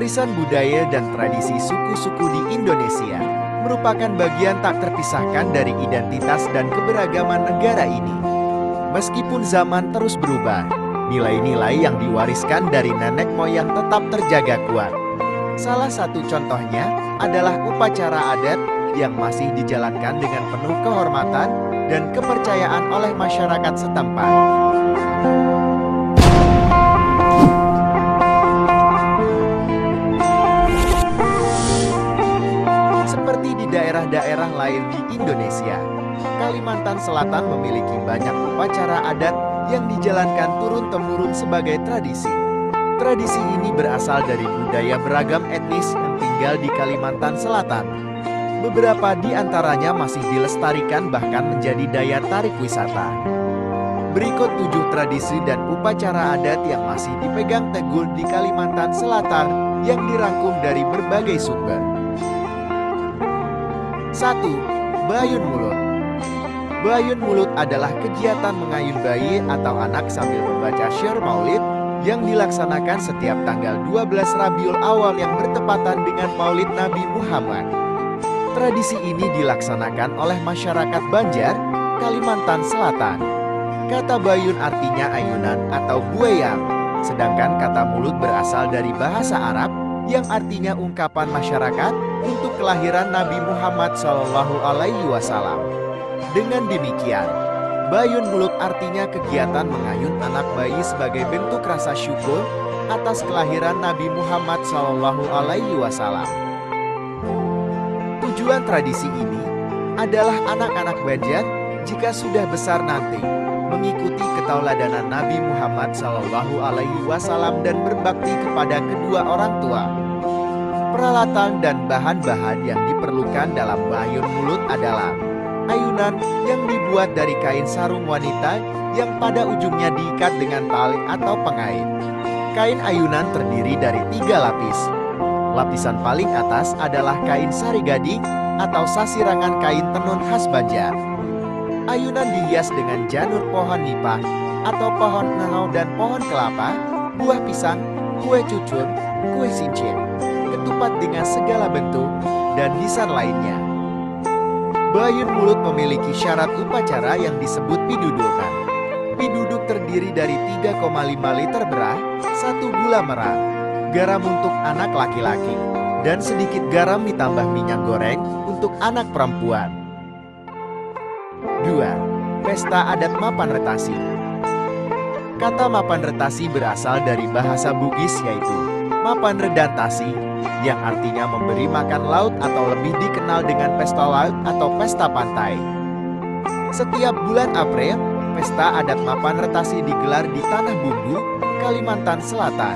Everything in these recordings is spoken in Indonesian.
Warisan budaya dan tradisi suku-suku di Indonesia merupakan bagian tak terpisahkan dari identitas dan keberagaman negara ini. Meskipun zaman terus berubah, nilai-nilai yang diwariskan dari nenek moyang tetap terjaga kuat. Salah satu contohnya adalah upacara adat yang masih dijalankan dengan penuh kehormatan dan kepercayaan oleh masyarakat setempat. Seperti di daerah-daerah lain di Indonesia, Kalimantan Selatan memiliki banyak upacara adat yang dijalankan turun-temurun sebagai tradisi. Tradisi ini berasal dari budaya beragam etnis yang tinggal di Kalimantan Selatan. Beberapa di antaranya masih dilestarikan bahkan menjadi daya tarik wisata. Berikut 7 tradisi dan upacara adat yang masih dipegang teguh di Kalimantan Selatan yang dirangkum dari berbagai sumber. 1. Bayun Mulut. Bayun Mulut adalah kegiatan mengayun bayi atau anak sambil membaca syair maulid yang dilaksanakan setiap tanggal 12 Rabiul Awal yang bertepatan dengan Maulid Nabi Muhammad. Tradisi ini dilaksanakan oleh masyarakat Banjar, Kalimantan Selatan. Kata bayun artinya ayunan atau buayang, sedangkan kata mulut berasal dari bahasa Arab yang artinya ungkapan masyarakat untuk kelahiran Nabi Muhammad SAW. Dengan demikian, bayun mulut artinya kegiatan mengayun anak bayi sebagai bentuk rasa syukur atas kelahiran Nabi Muhammad SAW. Tujuan tradisi ini adalah anak-anak Banjar jika sudah besar nanti mengikuti ketauladanan Nabi Muhammad SAW dan berbakti kepada kedua orang tua. Peralatan dan bahan-bahan yang diperlukan dalam bayun mulut adalah ayunan yang dibuat dari kain sarung wanita yang pada ujungnya diikat dengan tali atau pengait. Kain ayunan terdiri dari 3 lapis. Lapisan paling atas adalah kain sari gading atau sasirangan kain tenun khas Banjar. Ayunan dihias dengan janur pohon nipah atau pohon ngau dan pohon kelapa, buah pisang, kue cucur, kue cincin, ketupat dengan segala bentuk, dan hiasan lainnya. Bayun mulut memiliki syarat upacara yang disebut pidudukan. Piduduk terdiri dari 3,5 liter beras, 1 gula merah, garam untuk anak laki-laki, dan sedikit garam ditambah minyak goreng untuk anak perempuan. 2. Pesta adat Mapan Retasi. Kata Mapan Retasi berasal dari bahasa Bugis yaitu Mapan Redantasi, yang artinya memberi makan laut atau lebih dikenal dengan pesta laut atau pesta pantai. Setiap bulan April, pesta adat Mapan Retasi digelar di Tanah Bumbu, Kalimantan Selatan.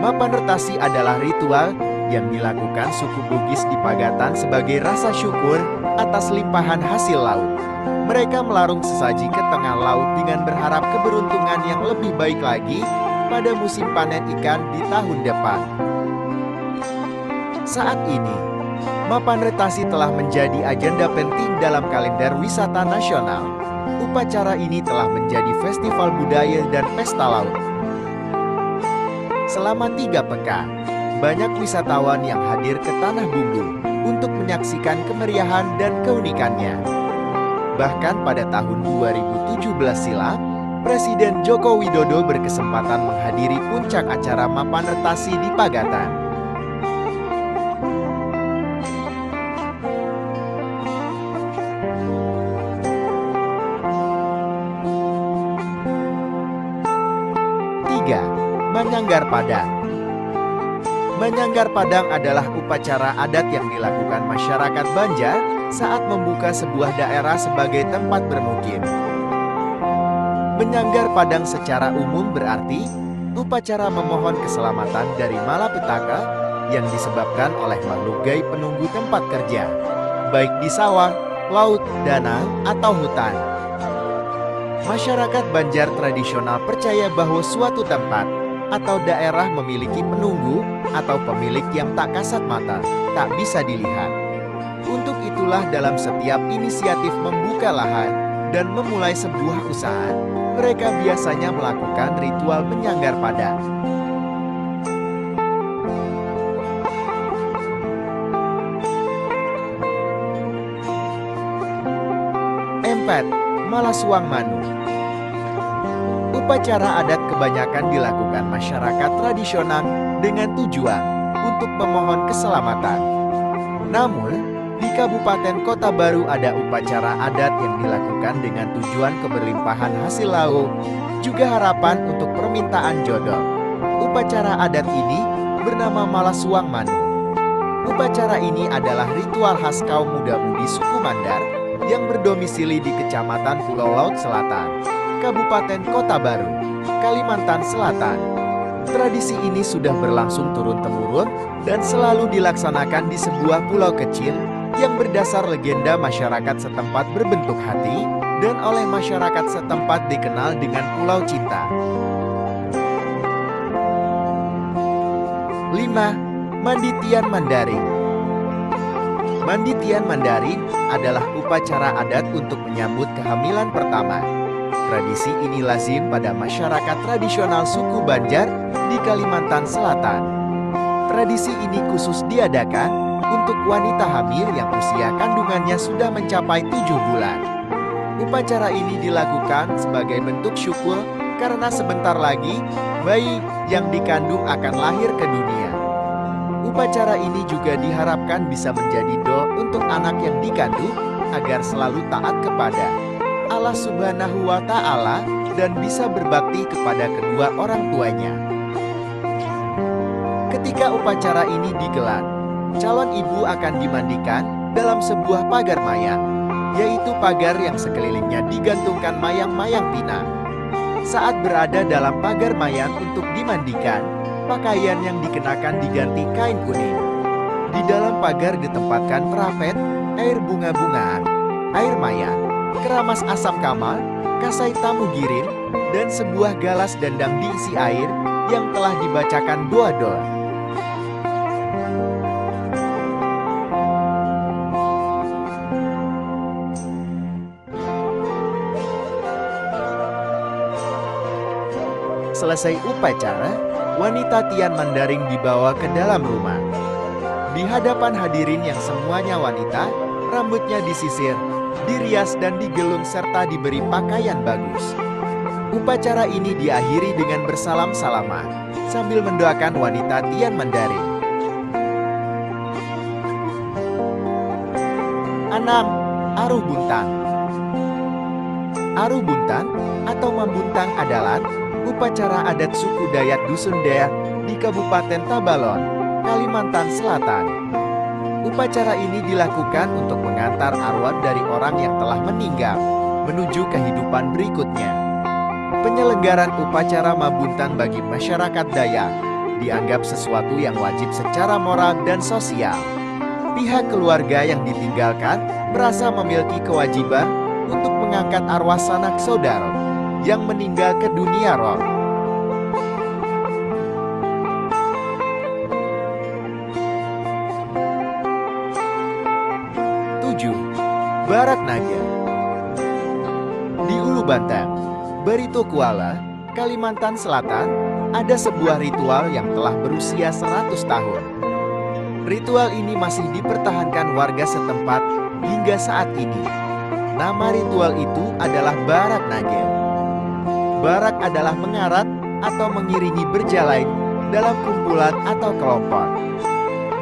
Mapan Retasi adalah ritual yang dilakukan suku Bugis di Pagatan sebagai rasa syukur atas limpahan hasil laut. Mereka melarung sesaji ke tengah laut dengan berharap keberuntungan yang lebih baik lagi pada musim panen ikan di tahun depan. Saat ini, Mapan Retasi telah menjadi agenda penting dalam kalender wisata nasional. Upacara ini telah menjadi festival budaya dan pesta laut. Selama 3 pekan, banyak wisatawan yang hadir ke Tanah Bumbu untuk menyaksikan kemeriahan dan keunikannya. Bahkan pada tahun 2017 silam, Presiden Joko Widodo berkesempatan menghadiri puncak acara Mapan Retasi di Pagatan. Tiga, Manyanggar Padang. Manyanggar Padang adalah upacara adat yang dilakukan masyarakat Banjar saat membuka sebuah daerah sebagai tempat bermukim. Menyanggar Padang secara umum berarti upacara memohon keselamatan dari malapetaka yang disebabkan oleh makhluk gaib penunggu tempat kerja, baik di sawah, laut, danau, atau hutan. Masyarakat Banjar tradisional percaya bahwa suatu tempat atau daerah memiliki penunggu atau pemilik yang tak kasat mata, tak bisa dilihat. Untuk itulah dalam setiap inisiatif membuka lahan dan memulai sebuah usaha, mereka biasanya melakukan ritual menyanggar padang. Pet, Malasuang Manu. Upacara adat kebanyakan dilakukan masyarakat tradisional dengan tujuan untuk memohon keselamatan. Namun, di Kabupaten Kota Baru ada upacara adat yang dilakukan dengan tujuan keberlimpahan hasil laut, juga harapan untuk permintaan jodoh. Upacara adat ini bernama Malasuang Manu. Upacara ini adalah ritual khas kaum muda-mudi suku Mandar yang berdomisili di Kecamatan Pulau Laut Selatan, Kabupaten Kota Baru, Kalimantan Selatan. Tradisi ini sudah berlangsung turun-temurun dan selalu dilaksanakan di sebuah pulau kecil yang berdasar legenda masyarakat setempat berbentuk hati dan oleh masyarakat setempat dikenal dengan Pulau Cinta. 5. Mandi Tian Mandaring. Mandi Tian Mandaring adalah upacara adat untuk menyambut kehamilan pertama. Tradisi ini lazim pada masyarakat tradisional suku Banjar di Kalimantan Selatan. Tradisi ini khusus diadakan untuk wanita hamil yang usia kandungannya sudah mencapai 7 bulan. Upacara ini dilakukan sebagai bentuk syukur karena sebentar lagi bayi yang dikandung akan lahir ke dunia. Upacara ini juga diharapkan bisa menjadi doa untuk anak yang dikandung agar selalu taat kepada Allah Subhanahu wa Ta'ala dan bisa berbakti kepada kedua orang tuanya. Ketika upacara ini digelar, calon ibu akan dimandikan dalam sebuah pagar mayang, yaitu pagar yang sekelilingnya digantungkan mayang-mayang pinang. Saat berada dalam pagar mayang untuk dimandikan, pakaian yang dikenakan diganti kain kuning. Di dalam pagar ditempatkan perapet, air bunga-bungaan, air mayang, keramas asam kamal, kasai tamu girin, dan sebuah galas dandang diisi air yang telah dibacakan doa-doa. Selesai upacara, wanita Tian Mandaring dibawa ke dalam rumah. Di hadapan hadirin yang semuanya wanita, rambutnya disisir, dirias dan digelung serta diberi pakaian bagus. Upacara ini diakhiri dengan bersalam-salaman sambil mendoakan wanita Tian Mandaring. 6. Aruh Buntang. Aruh Buntang atau Mambuntang adalah upacara adat suku Dayak Dusun Dayak di Kabupaten Tabalon, Kalimantan Selatan. Upacara ini dilakukan untuk mengantar arwah dari orang yang telah meninggal menuju kehidupan berikutnya. Penyelenggaran upacara Mambuntang bagi masyarakat Dayak dianggap sesuatu yang wajib secara moral dan sosial. Pihak keluarga yang ditinggalkan merasa memiliki kewajiban untuk mengangkat arwah sanak saudara yang meninggal ke dunia roh. Barak Naga. Di Ulu Bantang, Barito Kuala, Kalimantan Selatan, ada sebuah ritual yang telah berusia 100 tahun. Ritual ini masih dipertahankan warga setempat hingga saat ini. Nama ritual itu adalah Barak Naga. Barak adalah mengarat atau mengiringi berjalan dalam kumpulan atau kelompok.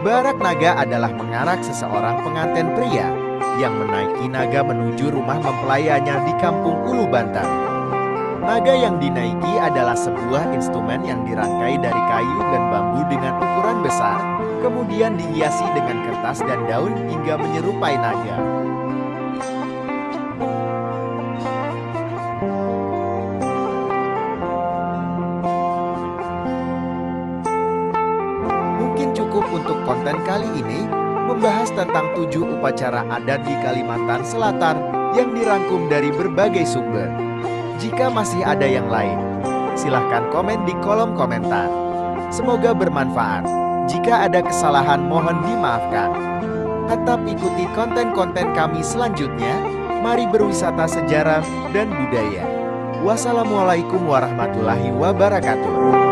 Barak Naga adalah mengarak seseorang pengantin pria yang menaiki naga menuju rumah mempelainya di kampung Ulu Bantang. Naga yang dinaiki adalah sebuah instrumen yang dirangkai dari kayu dan bambu dengan ukuran besar, kemudian dihiasi dengan kertas dan daun hingga menyerupai naga. Mungkin cukup untuk konten kali ini, membahas tentang 7 upacara adat di Kalimantan Selatan yang dirangkum dari berbagai sumber. Jika masih ada yang lain, silahkan komen di kolom komentar. Semoga bermanfaat. Jika ada kesalahan mohon dimaafkan. Tetap ikuti konten-konten kami selanjutnya. Mari berwisata sejarah dan budaya. Wassalamualaikum warahmatullahi wabarakatuh.